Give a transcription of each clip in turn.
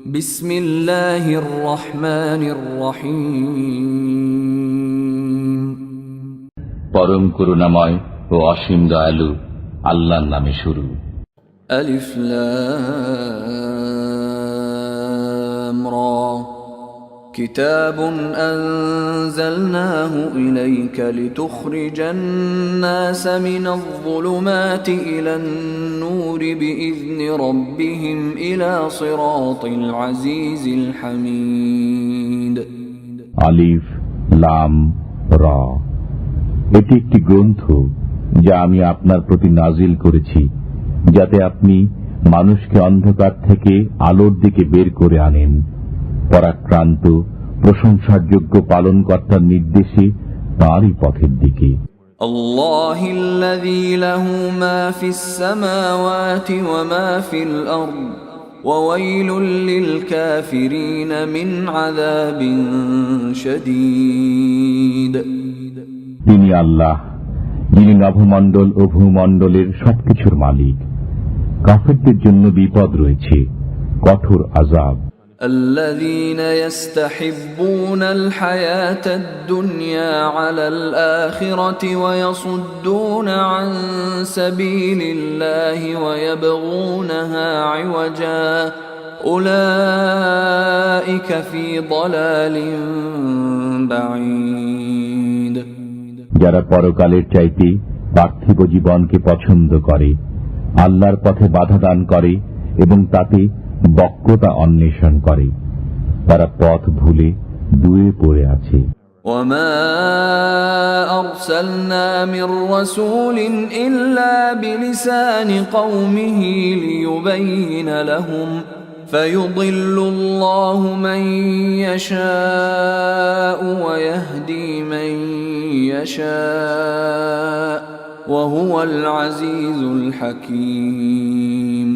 বিসমিল্লাহির রহমানির রহিম। পরম করুণাময় ও অসীম দয়ালু আল্লাহর নামে শুরু। আলিফ লাম রা। কিতাবুন আনজালনাহু ইলাইকা লিতুখরিজান নাস মিনাজ-যুলুমাতি ইলান-নূরি বিইذনি রাব্বিহিম ইলা সিরাতিল আজিজিল হামিদ। আলিফ লাম রা। এটি একটি গ্রন্থ যা আমি আপনার প্রতি নাজিল করেছি, যাতে আপনি মানুষকে অন্ধকার থেকে আলোর দিকে বের করে আনেন, পরাক্রান্ত প্রশংসার যোগ্য পালনকর্তার নির্দেশে তাঁরই পথের দিকে। আল্লাহিল্লাযী লাহু মা ফিস সামাওয়াতি ওয়া মা ফিল আরদ ওয়া ওয়াইলুল লিল কাফিরিন মিন আযাবিন শাদীদ। তিনি আল্লাহ, যিনি নভমণ্ডল ও ভূমণ্ডলের সবকিছুর মালিক। কাফেরদের জন্য বিপদ রয়েছে, কঠোর আযাব। الذين يستحبون الحياة الدنيا على الآخرة ويصدون عن سبيل الله ويبغونها عوجا أولئك في ضلال بعيد। যারা পরকালের চাইতে পার্থিব জীবনকে পছন্দ করে, আল্লাহর পথে বাধা দান করে এবং তাতে বক্রতা অন্বেষণ করে, তারা পথ ভুলে দুয়ে পড়ে আছে। وما أرسلنا من رسول إلا بلسان قومه ليبين لهم فيضل الله من يشاء ويهدي من يشاء وهو العزيز الحكيم।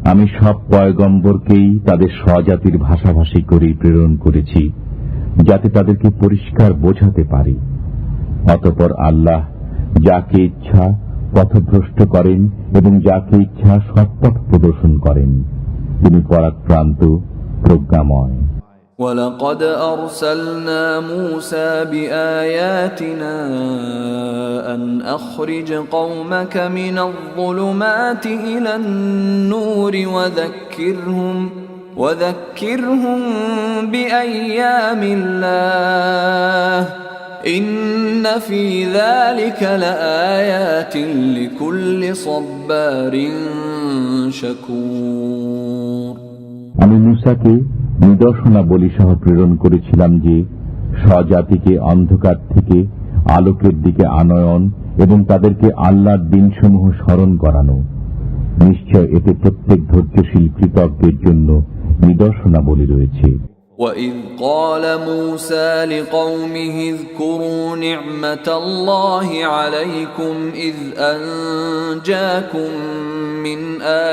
আমি সব পয়গম্বরকেই তাদের স্বজাতির ভাষাভাষী করে প্রেরণ করেছি, যাতে তাদেরকে পরিষ্কার বোঝাতে পারি। অতঃপর আল্লাহ যাকে ইচ্ছা পথভ্রষ্ট করেন এবং যাকে ইচ্ছা সৎপথ প্রদর্শন করেন। তিনি পরাক্রান্ত, প্রজ্ঞাময়। وَلَقَدْ أَرْسَلْنَا مُوسَى بِآيَاتِنَا أَنْ أَخْرِجْ قَوْمَكَ مِنَ الظُّلُمَاتِ إِلَى النُّورِ وَذَكِّرْهُمْ بِأَيَّامِ اللَّهِ إِنَّ فِي ذَلِكَ لَآيَاتٍ لِكُلِّ صَبَّارٍ شَكُورٍ। আমি মূসাকে নিদর্শনাবলী সহ প্রেরণ করেছিলাম যে স্বজাতিকে অন্ধকার থেকে আলোকের দিকে আনয়ন এবং তাদেরকে আল্লাহর দিনসমূহ স্মরণ করানো। নিশ্চয় এতে প্রত্যেক ধৈর্যশীল কৃতজ্ঞের জন্য নিদর্শনাবলী রয়েছে। وَإِذْ قَالَ مُوسَى لِقَوْمِهِ اذْكُرُوا نِعْمَةَ اللَّهِ عَلَيْكُمْ إِذْ أَنْجَاكُمْ مِنْ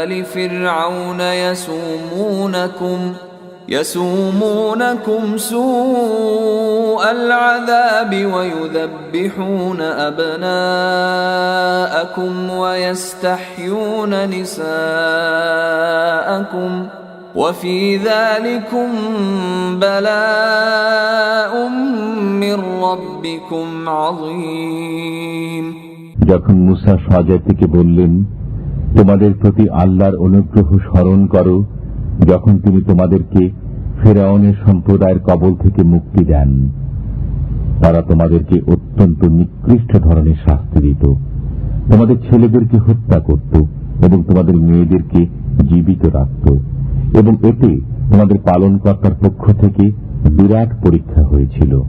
آلِ فِرْعَوْنَ يسومونكم سوء العذاب ويذبحون أبناءكم ويستحيون نساءكم وفي ذلكم بلاء من ربكم عظيم। যখন মূসা স্বজাতিকে বললেন, তোমাদের প্রতি আল্লাহর অনুগ্রহ স্মরণ করো যখন তিনি তোমাদেরকে ফিরআউনের সম্প্রদায়ের কবল থেকে মুক্তি দেন। তারা তোমাদেরকে অত্যন্ত নিকৃষ্ট ধরনের শাস্তি দিত, তোমাদের ছেলেদেরকে হত্যা করত এবং তোমাদের মেয়েদেরকে জীবিত রাখত, এবং এতে তোমাদের পালনকর্তার পক্ষ থেকে বিরাট পরীক্ষা হয়েছিল।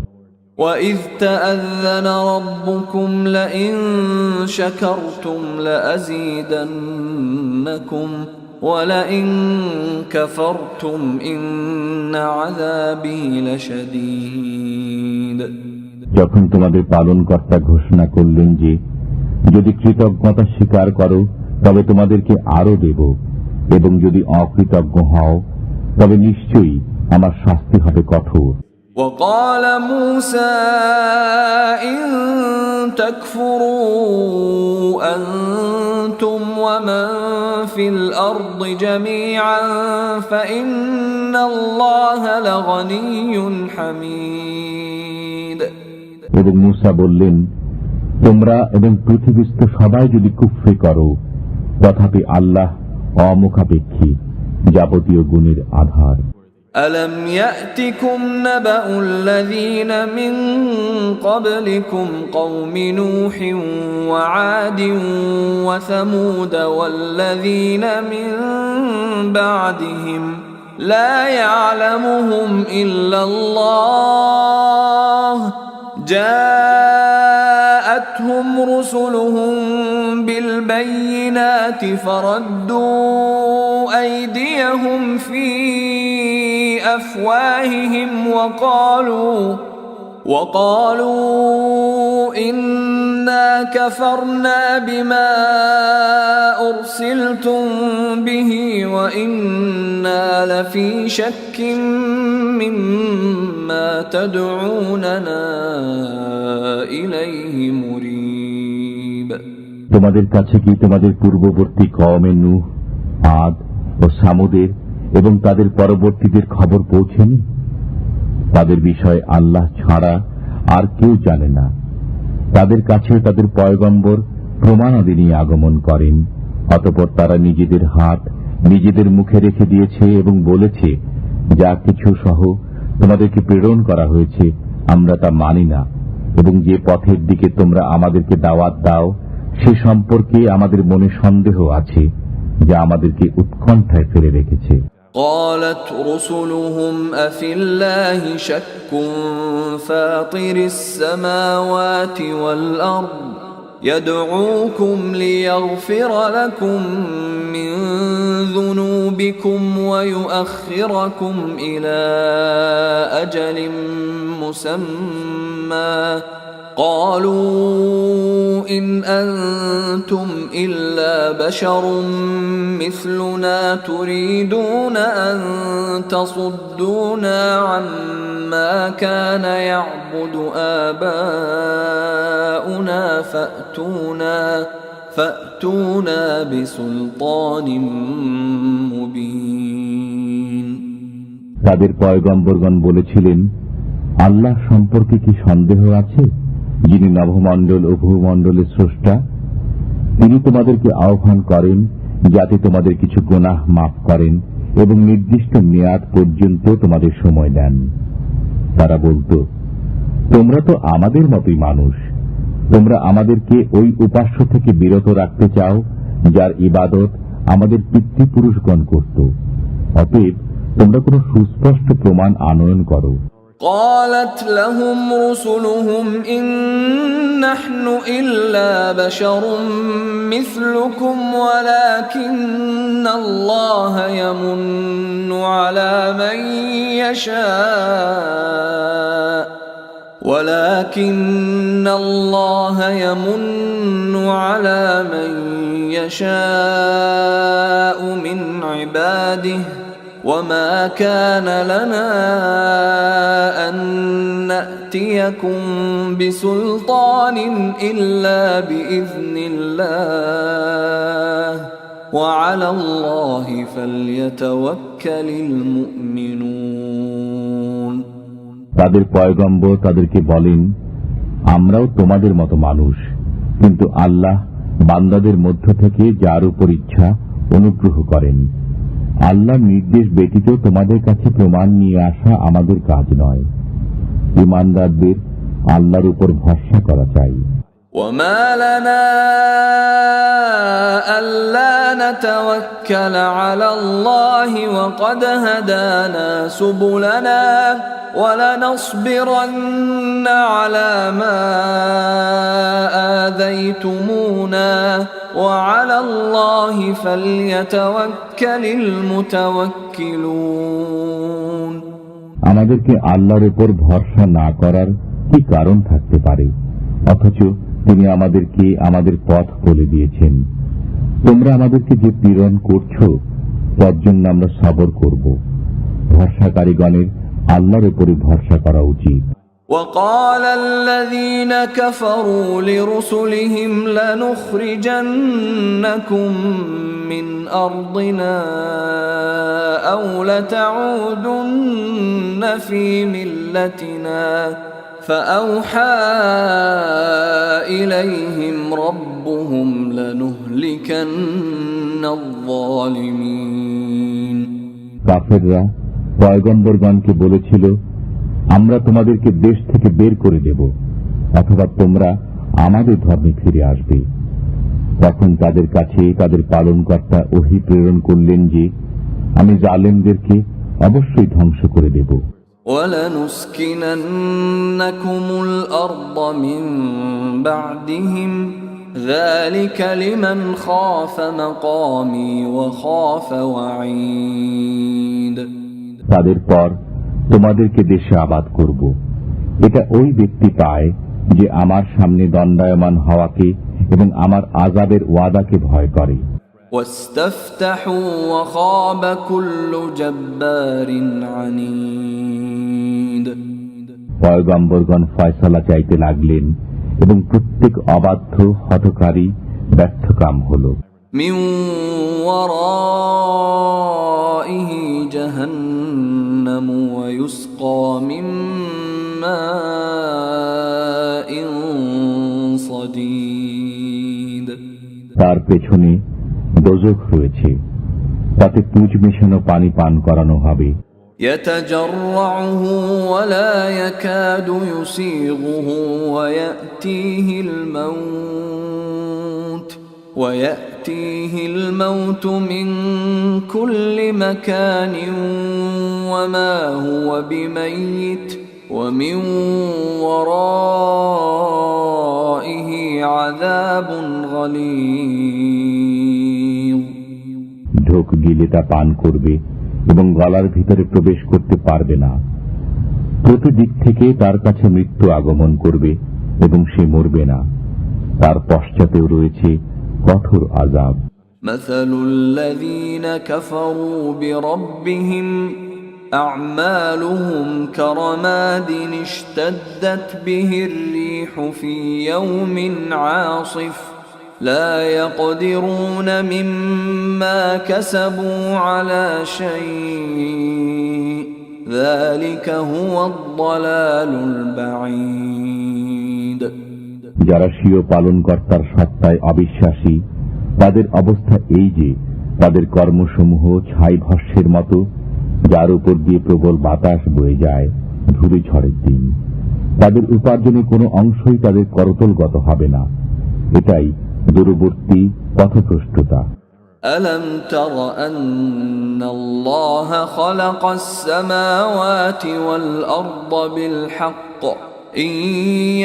وَإِذْ تَأَذَّنَ رَبُّكُمْ لَئِن شَكَرْتُمْ لَأَزِيدَنَّكُمْ وَلَئِن كَفَرْتُمْ إِنَّ عَذَابِي لَشَدِيدٌ। যখন তোমাদের পালনকর্তা ঘোষণা করলেন যে যদি কৃতজ্ঞতা স্বীকার করো তবে তোমাদেরকে আরো দেব, এবং যদি অকৃতজ্ঞ হও তবে নিশ্চয়ই আমার শাস্তি হবে কঠোর। وقال موسى إن تكفروا أنتم ومن في الأرض جميعا فإن الله لغني حميد এবং মূসা বললেন, তোমরা এবং পৃথিবীস্থ সবাই যদি কুফরি করো, তথাপি আল্লাহ অমুখাপেক্ষী, যাবতীয় গুণের আধার। ألم يأتكم نبأ الذين من قبلكم قوم نوح وعاد وثمود والذين من بعدهم لا يعلمهم إلا الله جاءتهم رسلهم بالبينات فردوا أيديهم في أفواههم وقالوا إنا كفرنا بما أرسلتم به وإنا لفي شك مما تدعوننا إليه مريب তোমাদের কাছে কি তোমাদের পূর্ববর্তী কওমে নূহ, আদ ও সামুদের এবং তাদের পরবর্তীদের খবর পৌঁছেনি? তাদের বিষয় আল্লাহ ছাড়া আর কেউ জানে না। তাদের কাছে তাদের পয়গম্বর প্রমাণাদি নিয়ে আগমন করেন, অতঃপর তারা নিজেদের হাত নিজেদের মুখে রেখে দিয়েছে এবং বলেছে, যা কিছু সহ তোমাদেরকে প্রেরণ করা হয়েছে আমরা তা মানি না, এবং যে পথের দিকে তোমরা আমাদেরকে দাওয়াত দাও সে সম্পর্কে আমাদের মনে সন্দেহ আছে, যা আমাদেরকে উৎকণ্ঠায় ফেলে রেখেছে। قالت رسلهم أفي الله شك فاطر السماوات والأرض يدعوكم ليغفر لكم من ذنوبكم ويؤخركم إلى أجل مسمى قالوا إن أنتم إلا بشر مثلنا تريدون أن تصدونا عما كان يعبد آباؤنا فأتونا بسلطان مبين তাদের পয়গম্বরগণ বলেছিলেন, আল্লাহ সম্পর্কে কি সন্দেহ আছে, যিনি নভমণ্ডল ও ভূমণ্ডলের স্রষ্টা? তিনি তোমাদেরকে আহ্বান করেন যাতে তোমাদের কিছু গুনাহ মাফ করেন এবং নির্দিষ্ট মেয়াদ পর্যন্ত তোমাদের সময় দেন। তারা বলত, তোমরা তো আমাদের মতোই মানুষ, তোমরা আমাদেরকে ওই উপাস্য থেকে বিরত রাখতে চাও যার ইবাদত আমাদের পিতৃপুরুষগণ করত। অতএব তোমরা কোন সুস্পষ্ট প্রমাণ আনয়ন করো। قالت لهم رسلهم إن نحن إلا بشر مثلكم ولكن الله يمن على من يشاء من عباده وما كان لنا أن نأتيكم بسلطان إلا بإذن الله وعلى الله فليتوكل المؤمنون তাদের পয়গম্বর তাদেরকে বলেন, আমরাও তোমাদের মতো মানুষ, কিন্তু আল্লাহ বান্দাদের মধ্য থেকে যার উপর ইচ্ছা অনুগ্রহ করেন। আল্লাহর নির্দেশ ব্যতীত তোমাদের কাছে প্রমাণ নিয়ে আসা আমাদের কাজ নয়। ঈমানদারদের আল্লাহর উপর ভরসা করা চাই। وما لنا ألا نتوكل على الله وقد هدانا سبلنا ولنصبرن على ما آذيتمونا وعلى الله فليتوكل المتوكلون আমাদেরকে আল্লাহর উপর ভরসা না করার কি কারণ থাকতে পারে, অথচ তিনি আমাদেরকে আমাদের পথ বলে দিয়েছেন। তোমরা আমাদেরকে যে পীড়ন করছো তার জন্য আমরা সবর করব। ভরসাকারীগণের আল্লাহর উপরে ভরসা করা উচিত। وقال الذين كفروا لرسلهم لنخرجنكم من أرضنا أو لتعودن في ملتنا فأوحى إليهم ربهم لنهلكن الظالمين। কাফেররা পয়গম্বরগণকে বলেছিল, আমরা তোমাদেরকে দেশ থেকে বের করে দেব অথবা তোমরা আমাদের ধর্মে ফিরে আসবে। তখন তাদের কাছে তাদের পালনকর্তা ওহী প্রেরণ করলেন যে, আমি জালেমদেরকে অবশ্যই ধ্বংস করে দেব। وَلَنُسْكِنَنَّكُمُ الْأَرْضَ مِنْ بَعْدِهِمْ ذَلِكَ لِمَنْ خَافَ مَقَامِي وَخَافَ وَعِيدِ। তাদের পর তোমাদেরকে দেশে আবাদ করব। এটা ওই ব্যক্তি পায় যে আমার সামনে দণ্ডায়মান হওয়াকে এবং আমার আযাবের ওয়াদাকে ভয় করে। وَاسْتَفْتَحُوا وَخَابَ كُلُّ جَبَّارٍ عَنِيدٍ। পয়গম্বরগণ ফয়সালা চাইতে লাগলেন এবং প্রত্যেক অবাধ্য হঠকারী ব্যর্থকাম হল। মিন ওয়ারাইহি জাহান্নামু ওয়া ইউসকা মিন মাইন সাদীদ। তার পেছনে দোজখ রয়েছে, তাতে পুঁজ মেশানো পানি পান করানো হবে। يتجرعه ولا يكاد يسيغه ويأتيه الموت من كل مكان وما هو بميت ومن ورائه عذاب غليظ। ঢোক গিলে তা পান করবে এবং গলার ভিতরে প্রবেশ করতে পারবে না। প্রতি দিক থেকে তার কাছে মৃত্যু আগমন করবে এবং সে মরবে না। তার পশ্চাতেও রয়েছে কঠোর আযাব। মাসালুল্লাযীনা কাফারু বিরাব্বিহিম আ'মালুহুম কারামাদিন ইশতাদ্দাত বিহির রিহু ফি ইয়াওমিন 'আসিফ لا يقدرون مما كسبوا على شيء ذلك هو الضلال البعيد। যারা স্বীয় পালনকর্তার সত্তায় অবিশ্বাসী তাদের অবস্থা এই যে তাদের কর্মসমূহ ছাই ভস্যের মতো, যার উপর দিয়ে প্রবল বাতাস বয়ে যায় ধূলি ঝড়ের দিন। তাদের উপার্জনের কোনো অংশই তাদের করতলগত হবে না। এটাই দূরবর্তী পথভ্রষ্টতা। ألم تر أن الله خلق السماوات والأرض بالحق إن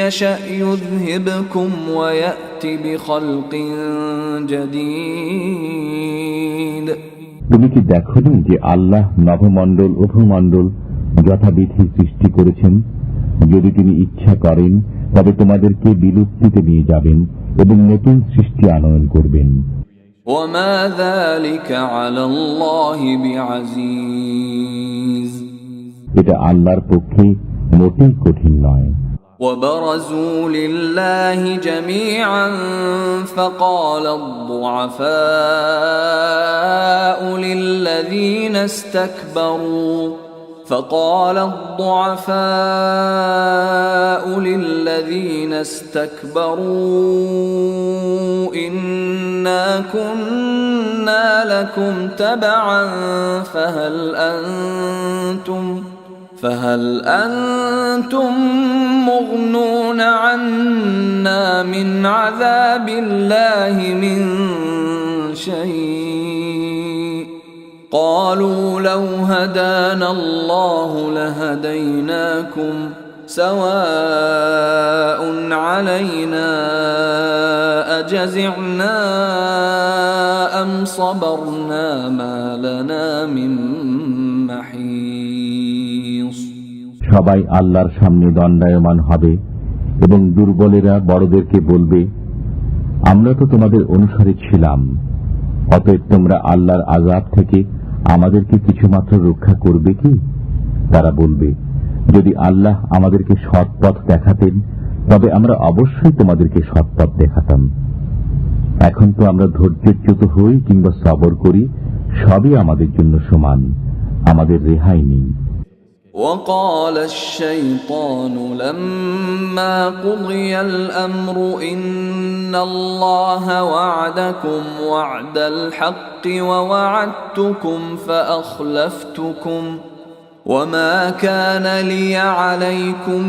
يشأ يذهبكم ويأتي بخلق جديد। তুমি কি দেখোনি যে আল্লাহ নভমণ্ডল ও ভূমণ্ডল যথাবিধি সৃষ্টি করেছেন? যদি তিনি ইচ্ছা করেন তবে তোমাদেরকে বিলুপ্তিতে নিয়ে যাবেন এবং নতুন সৃষ্টি আনয়ন করবেন। وما ذلك على الله بعزيز। এটা আল্লাহর পক্ষে মোটেই কঠিন নয়। وبرزوا لله جميعا فقال الضعفاء للذين استكبروا إنا كنا لكم تبعا فهل أنتم مغنون عنا من عذاب الله من شيء قالوا لو هدانا الله لهديناكم سواء علينا أجزعنا أم صبرنا ما لنا من محيص। সবাই আল্লাহর সামনে দণ্ডায়মান হবে এবং দুর্বলেরা বড়দেরকে বলবে, আমরা তো তোমাদের অনুসারী ছিলাম, অতএব তোমরা আল্লাহর আযাব থেকে আমাদেরকে কিছুমাত্র রক্ষা করবে কি? তারা বলবে, যদি আল্লাহ আমাদেরকে সৎ পথ দেখাতেন তবে আমরা অবশ্যই তোমাদেরকে সৎ পথ দেখাতাম। এখন তো আমরা ধৈর্যচ্যুত হই কিংবা সবর করি, সবই আমাদের জন্য সমান, আমাদের রেহাই নেই। وقال الشيطان لما قضي الأمر إن الله وعدكم وعد الحق ووعدتكم فأخلفتكم وما كان لي عليكم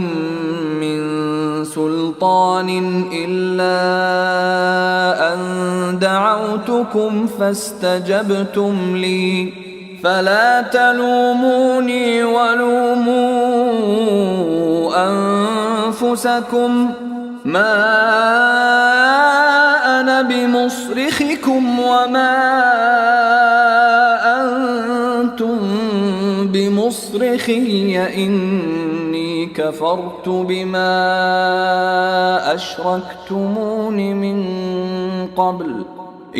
من سلطان إلا أن دعوتكم فاستجبتم لي فلا تلوموني ولوموا أنفسكم ما أنا بمصرخكم وما أنتم بمصرخي إني كفرت بما أشركتمون من قبل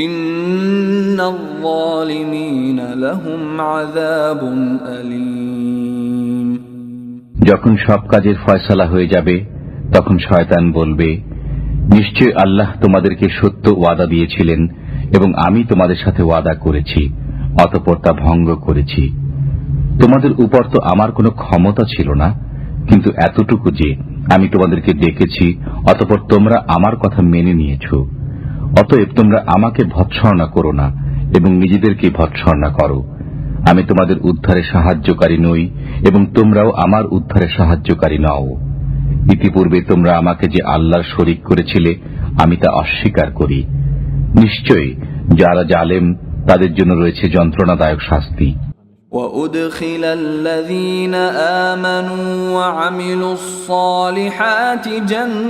إن الظالمين لهم عذاب أليم। যখন সব কাজের ফয়সালা হয়ে যাবে তখন শয়তান বলবে, নিশ্চয় আল্লাহ তোমাদেরকে সত্য ওয়াদা দিয়েছিলেন এবং আমি তোমাদের সাথে ওয়াদা করেছি, অতঃপর তা ভঙ্গ করেছি। তোমাদের উপর তো আমার কোনো ক্ষমতা ছিল না, কিন্তু এতটুকু যে আমি তোমাদেরকে ডেকেছি, অতঃপর তোমরা আমার কথা মেনে নিয়েছ। অতএব তোমরা আমাকে ভৎসনা করো না এবং নিজেদেরকে ভৎসনা করো। আমি তোমাদের উদ্ধারে সাহায্যকারী নই এবং তোমরাও আমার উদ্ধারে সাহায্যকারী নও। ইতিপূর্বে তোমরা আমাকে যে আল্লাহর শরীক করেছিলে আমি তা অস্বীকার করি। নিশ্চয়ই যারা জালেম তাদের জন্য রয়েছে যন্ত্রণাদায়ক শাস্তি। وأدخل الذين آمنوا وعملوا الصالحات جنات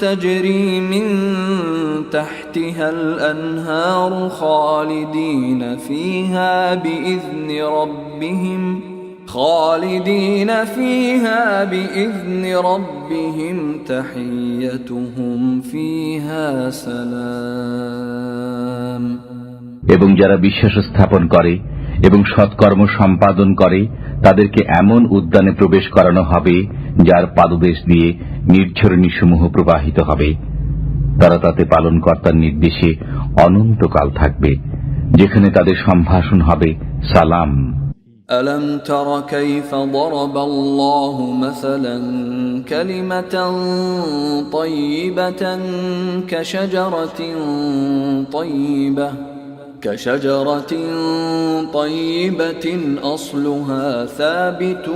تجري من تحتها الأنهار خالدين فيها بإذن ربهم تحيتهم فيها سلام। এবং যারা বিশ্বাস স্থাপন করে এবং সৎকর্ম সম্পাদন করে তাদেরকে এমন উদ্যানে প্রবেশ করানো হবে যার পাদদেশ দিয়ে নির্ঝরণীসমূহ প্রবাহিত হবে। তারা তাতে পালনকর্তার নির্দেশে অনন্তকাল থাকবে, যেখানে তাদের সম্ভাষণ হবে সালাম। ألم تر كيف ضرب الله مثلا كلمة طيبة كشجرة طيبة أصلها ثابت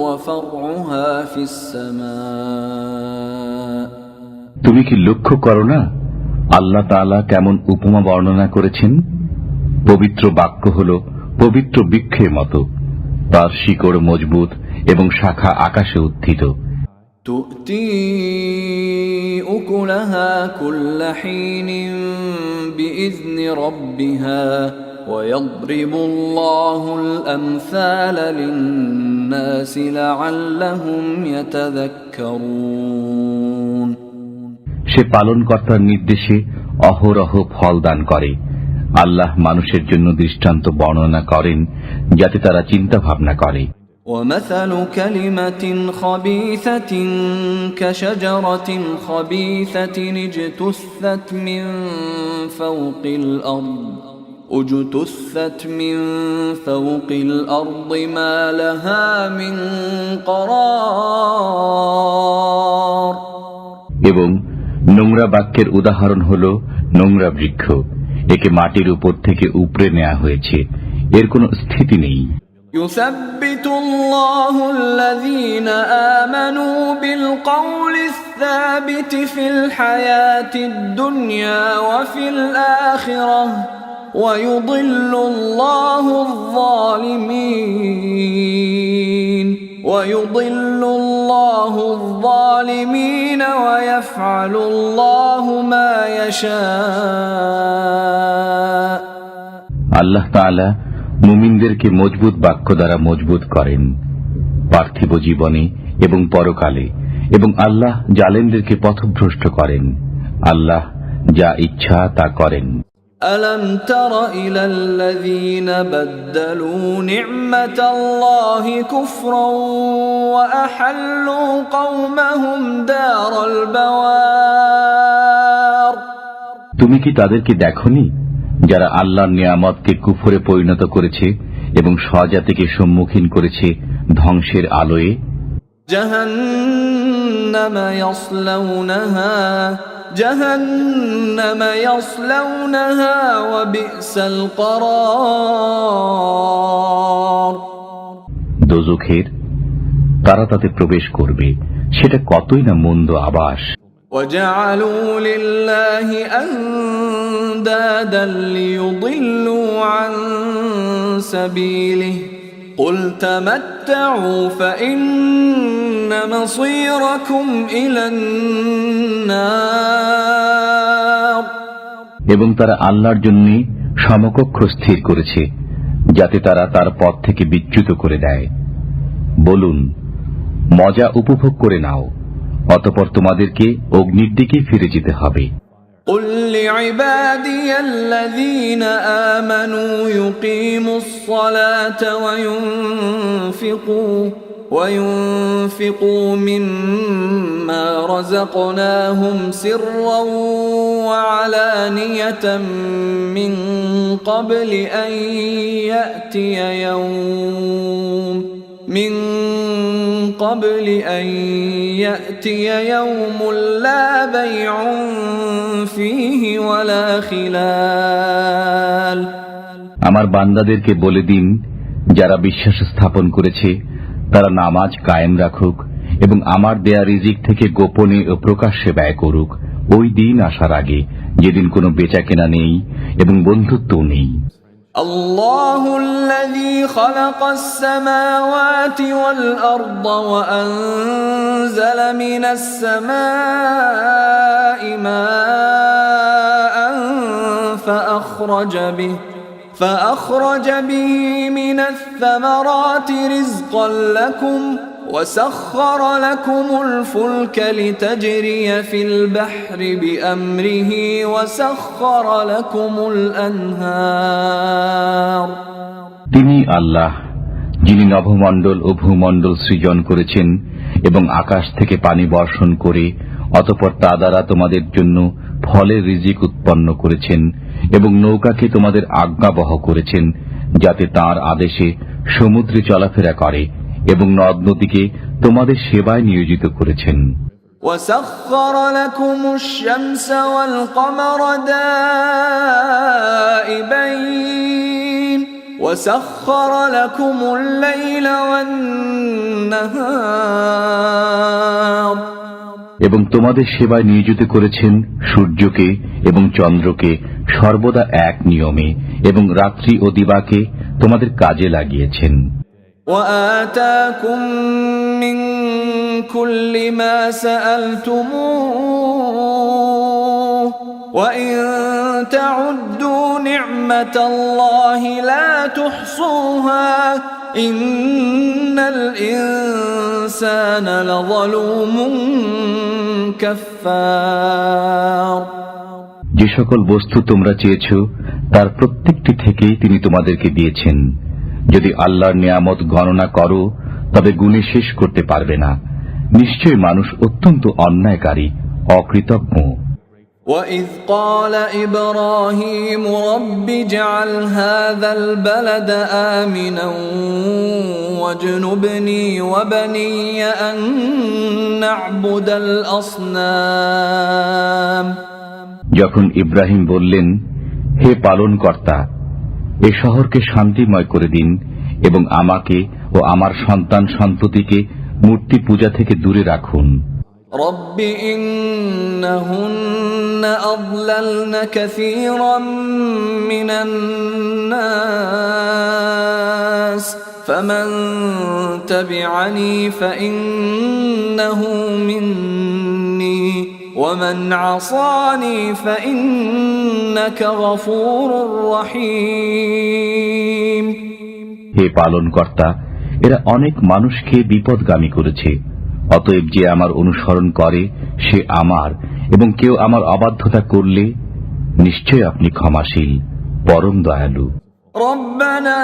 وفرعها في السماء। তুমি কি লক্ষ্য করো না আল্লাহ তাআলা কেমন উপমা বর্ণনা করেছেন? পবিত্র বাক্য হল পবিত্র বৃক্ষের মতো, তার শিকড় মজবুত এবং শাখা আকাশে উত্থিত। تؤتي أكلها كل حين بإذن ربها ويضرب الله الأمثال للناس لعلهم يتذكرون। সে পালনকর্তার নির্দেশে অহরহ ফল দান করে। আল্লাহ মানুষের জন্য দৃষ্টান্ত বর্ণনা করেন যাতে তারা চিন্তা ভাবনা করে। ومثل كلمة خبيثة كشجرة خبيثة اجتثت من فوق الأرض ما لها من قرار। এবং নোংরা বাক্যের উদাহরণ হল নোংরা বৃক্ষ, একে মাটির উপর থেকে উপড়ে নেওয়া হয়েছে, এর কোনো স্থিতি নেই। يثبت الله الذين آمنوا بالقول الثابت في الحياة الدنيا وفي الآخرة ويضل الله الظالمين ويفعل الله ما يشاء। আল্লাহ তাআলা মুমিনদেরকে মজবুত বাক্য দ্বারা মজবুত করেন পার্থিব জীবনে এবং পরকালে, এবং আল্লাহ জালেমদেরকে পথভ্রষ্ট করেন। আল্লাহ যা ইচ্ছা তা করেন। ألم تر إلى الذين بدلوا نعمة الله كفرا وأحلوا قومهم دار البوار তুমি কি তাদেরকে দেখনি যারা আল্লাহর নিয়ামতকে কুফরে পরিণত করেছে এবং স্বজাতিকে সম্মুখীন করেছে ধ্বংসের আলোয়? جهنم يصلونها وبئس القرار দোজখের তারা তাতে প্রবেশ করবে, সেটা কতই না মন্দ আবাস। وجعلوا لله أندادا ليضلوا عن سبيله قل تمتعوا فإن مصيركم إلى النار এবং তারা আল্লাহর জন্য সমকক্ষ স্থির করেছে যাতে তারা তার পথ থেকে বিচ্যুত করে দেয়। বলুন, মজা উপভোগ করে নাও, অতঃপর তোমাদেরকে অগ্নির দিকে ফিরে যেতে হবে। قل لعبادي الذين آمنوا يقيموا الصلاة وينفقوا مما رزقناهم سرا وعلانية من قبل أن يأتي يوم لا بيع فيه ولا خلال আমার বান্দাদেরকে বলে দিন, যারা বিশ্বাস স্থাপন করেছে তারা নামাজ কায়েম রাখুক এবং আমার দেয়া রিজিক থেকে গোপনে ও প্রকাশ্যে ব্যয় করুক ওই দিন আসার আগে, যেদিন কোনো বেচাকেনা নেই এবং বন্ধুত্বও নেই। الله الذي خلق السماوات والأرض وأنزل من السماء ماء فأخرج به من الثمرات رزقا لكم وسخر لكم الفلك لتجري في البحر بأمره وسخر لكم الأنهار তিনি আল্লাহ, যিনি নভমণ্ডল ও ভূমণ্ডল সৃজন করেছেন এবং আকাশ থেকে পানি বর্ষণ করে অতঃপর তা দ্বারা তোমাদের জন্য ফলের রিজিক উৎপন্ন করেছেন এবং নৌকাকে তোমাদের আজ্ঞাবহ করেছেন যাতে তাঁর আদেশে সমুদ্রে চলাফেরা করে এবং নদ নদীকে তোমাদের সেবায় নিয়োজিত করেছেন। وسخر لكم الشمس والقمر دائبين وسخر لكم الليل والنهار এবং তোমাদের সেবায় নিয়োজিত করেছেন সূর্যকে এবং চন্দ্রকে সর্বদা এক নিয়মে এবং রাত্রি ও দিবাকে তোমাদের কাজে লাগিয়েছেন। وآتاكم من كل ما سألتموه وإن تعدوا نعمة الله لا تحصوها إن الإنسان لظلوم كفار যে সকল বস্তু তোমরা চেয়েছ তার প্রত্যেকটি থেকেই তিনি তোমাদেরকে দিয়েছেন। যদি আল্লাহর নিয়ামত গণনা করো তবে গুণে শেষ করতে পারবে না। নিশ্চয় মানুষ অত্যন্ত অন্যায়কারী, অকৃতজ্ঞ। وَإِذْ قَالَ إِبْرَاهِيمُ رَبِّ اجْعَلْ هَذَا الْبَلَدَ آمِنًا وَاجْنُبْنِي وَبَنِيَّ أَن نَّعْبُدَ الْأَصْنَامَ যখন ইব্রাহিম বললেন, হে পালনকর্তা, এ শহরকে শান্তিময় করে দিন এবং আমাকে ও আমার সন্তান সন্ততিকে মূর্তি পূজা থেকে দূরে রাখুন। رب إنهن أضللن كثيرا من الناس فمن تبعني فإنه مني ومن عصاني فإنك غفور رحيم হে পালনকর্তা, এরা অনেক মানুষকে বিপদগামী করেছে, অতএব যে আমার অনুসরণ করে সে আমার, এবং কেউ আমার অবাধ্যতা করলে নিশ্চয় আপনি ক্ষমাশীল, পরম দয়ালু। ربنا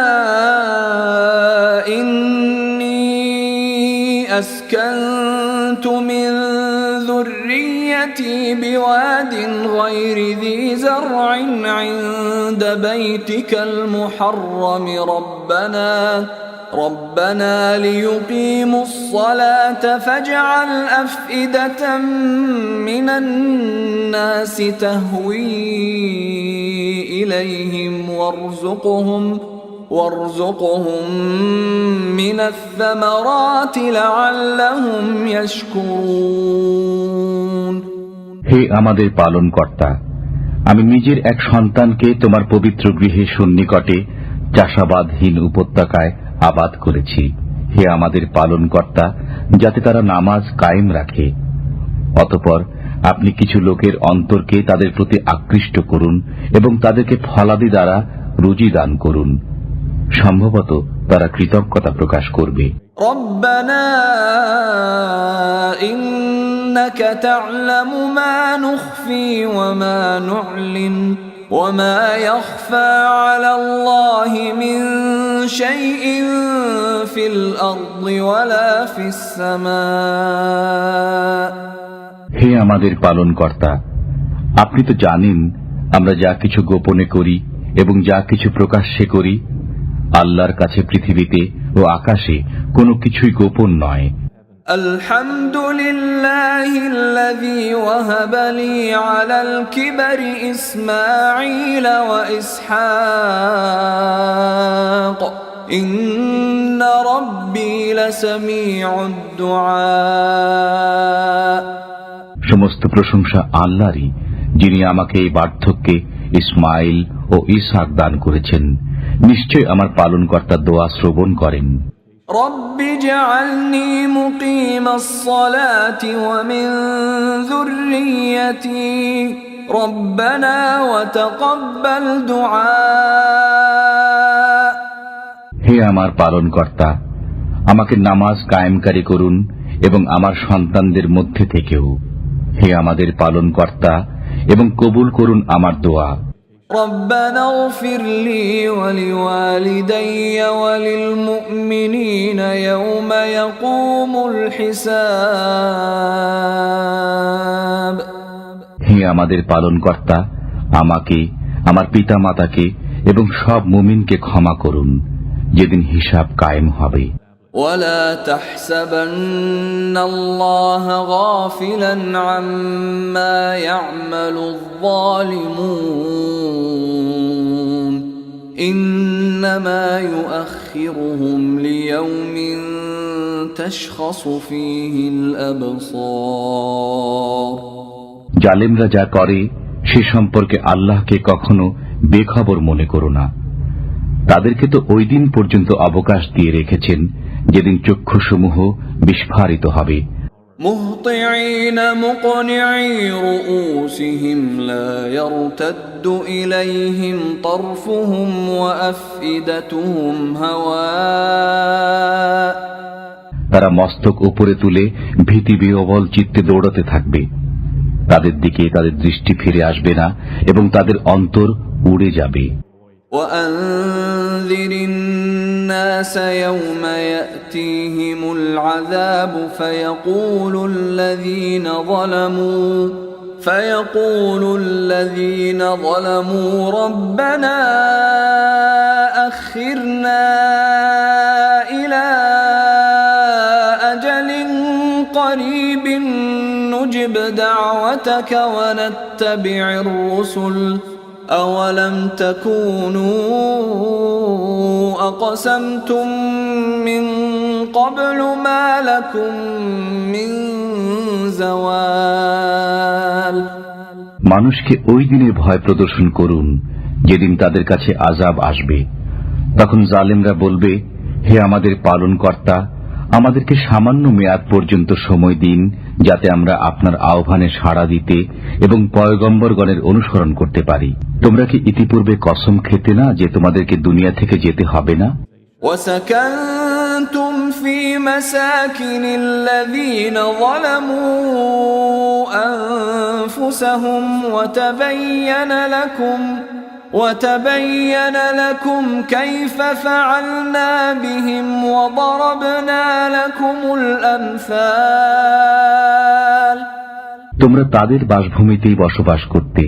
إني أسكنت من ذريتي بواد غير ذي زرع عند بيتك المحرم ربنا ليقيموا الصلاة فاجعل أفئدة من الناس تهوي إليهم وارزقهم من الثمرات لعلهم يشكرون। হে আমাদের পালনকর্তা, আমি নিজের এক সন্তানকে তোমার পবিত্র গৃহে সন্নিকটে চাষাবাদহীন উপত্যকায় আবাদ করেছি। হে আমাদের পালনকর্তা, যাতে তারা নামাজ কায়েম রাখে। অতঃপর আপনি কিছু লোকের অন্তরকে তাদের প্রতি আকৃষ্ট করুন এবং তাদেরকে ফলাদি দ্বারা রুজি দান করুন। সম্ভবত তারা কৃতজ্ঞতা প্রকাশ করবে। রব্বানা ইন্নাকা তা'লামু মা নুখফি ওয়া মা নু'লিন ওয়া মা ইয়াখফা 'আলাল্লাহি মিন শাইইন ফিল আরদি ওয়ালা ফিস সামা। হে আমাদের পালনকর্তা, আপনি তো জানেন আমরা যা কিছু গোপনে করি এবং যা কিছু প্রকাশ্যে করি। আল্লাহর কাছে পৃথিবীতে ও আকাশে কোনো কিছুই গোপন নয়। আলহামদুলিল্লাহিল্লাযী ওয়াহাবা লি আলাল কিবারি ইসমাঈল ওয়া ইসহাক ইন্না রাব্বী লাসামিউদ দুআ। সমস্ত প্রশংসা আল্লাহরই, যিনি আমাকে এই বার্ধক্যে ইসমাইল ও ইসহাক দান করেছেন। নিশ্চয় আমার পালনকর্তা দোয়া শ্রবণ করেন। রব্বি জাআলনি মুকিমাস সালাতি ওয়া মিন যুররিয়্যাতি রব্বানা ওয়া তাকাব্বাল দুআ। হে আমার পালনকর্তা, আমাকে নামাজ কায়েমকারী করুন এবং আমার সন্তানদের মধ্যে থেকেও। হে আমাদের পালনকর্তা, এবং কবুল করুন আমার দোয়া। ربنا اغفر لي ولوالدي وللمؤمنين يوم يقوم الحساب। হে আমাদের পালনকর্তা, আমাকে, আমার পিতা মাতাকে এবং সব মুমিনকে ক্ষমা করুন, যেদিন হিসাব কায়েম হবে। ولا تحسبن الله غافلا عما يعمل الظالمون إنما يؤخرهم ليوم تشخص فيه الأبصار। জালেমরা যা করে সে সম্পর্কে আল্লাহকে কখনো বেখবর মনে করো না। তাদেরকে তো ওই দিন পর্যন্ত অবকাশ দিয়ে রেখেছেন যেদিন চক্ষুসমূহ বিস্ফারিত হবে। মুহতিঈন মুকনিঈ রুউসিহিম লা ইয়ারতাদ্দু ইলাইহিম তারফুহুম ওয়া আফইদাতুহুম হাওয়া। তারা মস্তক উপরে তুলে ভীতিবিহ্বল চিত্তে দৌড়াতে থাকবে। তাদের দিকে তাদের দৃষ্টি ফিরে আসবে না এবং তাদের অন্তর উড়ে যাবে। وأنذر الناس يوم يأتيهم العذاب فيقول الذين ظلموا ربنا أخرنا إلى أجل قريب نجب دعوتك ونتبع الرسل أولم تكونوا أقسمتم من قبل ما لكم من زوال। মানুষকে ওই দিনের ভয় প্রদর্শন করুন যেদিন তাদের কাছে আযাব আসবে। তখন জালেমরা বলবে, হে আমাদের পালনকর্তা, আমাদেরকে সামান্য মেয়াদ পর্যন্ত সময় দিন, যাতে আমরা আপনার আহ্বানে সাড়া দিতে এবং পয়গম্বরগণের অনুসরণ করতে পারি। তোমরা কি ইতিপূর্বে কসম খেতে না যে তোমাদেরকে দুনিয়া থেকে যেতে হবে না? سكنتم في مساكن الذين ظلموا أنفسهم وتبين لكم كيف فعلنا بهم وضربنا لكم الأمثال তোমরা তাদের বাসভূমিতেই বসবাস করতে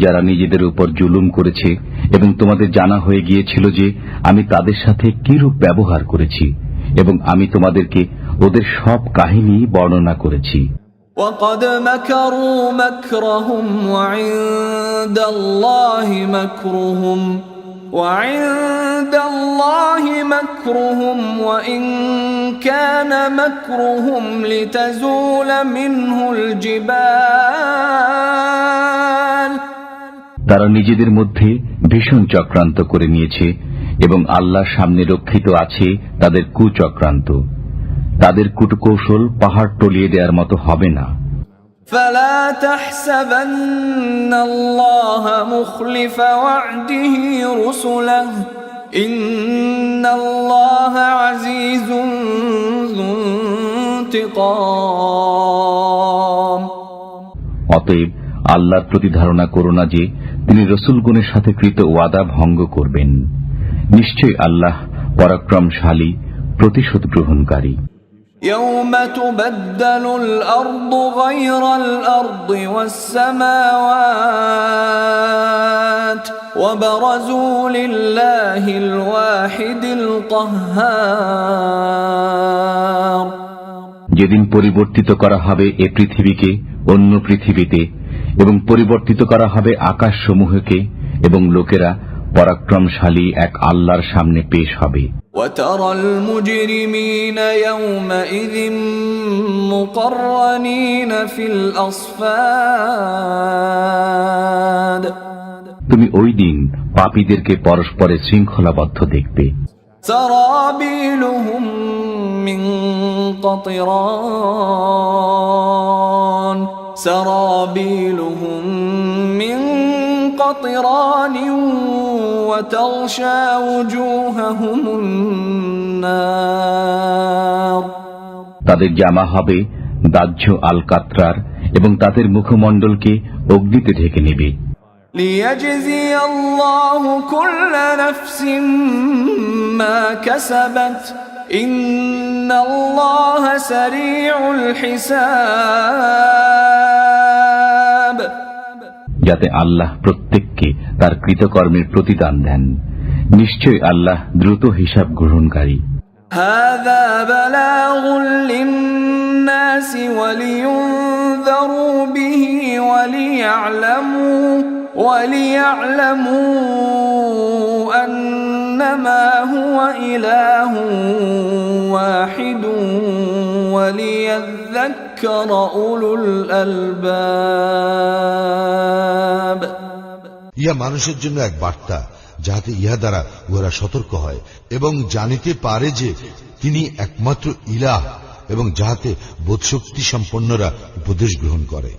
যারা নিজেদের উপর জুলুম করেছে এবং তোমাদের জানা হয়ে গিয়েছিল যে আমি তাদের সাথে কিরূপ ব্যবহার করেছি এবং আমি তোমাদেরকে ওদের সব কাহিনী বর্ণনা করেছি। وقد مكروا مكرهم وعند الله مكرهم وإن كان مكرهم لتزول منه الجبال তারা নিজেদের মধ্যে ভীষণ চক্রান্ত করে নিয়েছে এবং আল্লাহর সামনে রক্ষিত আছে তাদের কুচক্রান্ত। তাদের কূটকৌশল পাহাড় টলিয়ে দেওয়ার মতো হবে না। فلا تحسبن الله مخلف وعده رسله إن الله عزيز ذو انتقام অতএব আল্লাহর প্রতি ধারণা করো না যে তিনি রসুলগণের সাথে কৃত ওয়াদা ভঙ্গ করবেন। নিশ্চয় আল্লাহ পরাক্রমশালী, প্রতিশোধ গ্রহণকারী। يوم تبدل الأرض غير الأرض والسماوات وبرزوا لله الواحد القهار যেদিন পরিবর্তিত করা হবে এ পৃথিবীকে অন্য পৃথিবীতে এবং পরিবর্তিত করা হবে আকাশসমূহকে এবং লোকেরা পরাক্রমশালী এক আল্লাহর সামনে পেশ হবে। وترى المجرمين يومئذ مقرنين في الأصفاد তুমি ওই দিন পাপীদেরকে পরস্পরে শৃঙ্খলাবদ্ধ দেখবে। سرابيلهم من قطران وتغشى وجوههم النار তাদের জামা হবে দাহ্য আলকাতরার এবং তাদের মুখমণ্ডলকে অগ্নিতে ঢেকে নেবে। ليجزي الله كل نفس ما كسبت إن الله سريع الحساب যাতে আল্লাহ প্রত্যেককে তার কৃতকর্মের প্রতিদান দেন। নিশ্চয় আল্লাহ দ্রুত হিসাব গ্রহণকারী। هذا بلاغ للناس ولينذروا به وليعلموا أنما هو إله واحد وليذكر أولو الألباب ইহা মানুষের জন্য এক বার্তা, যাহাতে ইহা দ্বারা উহারা সতর্ক হয় এবং জানিতে পারে যে তিনি একমাত্র ইলাহ, এবং যাহাতে বোধশক্তি সম্পন্নরা উপদেশ গ্রহণ করে।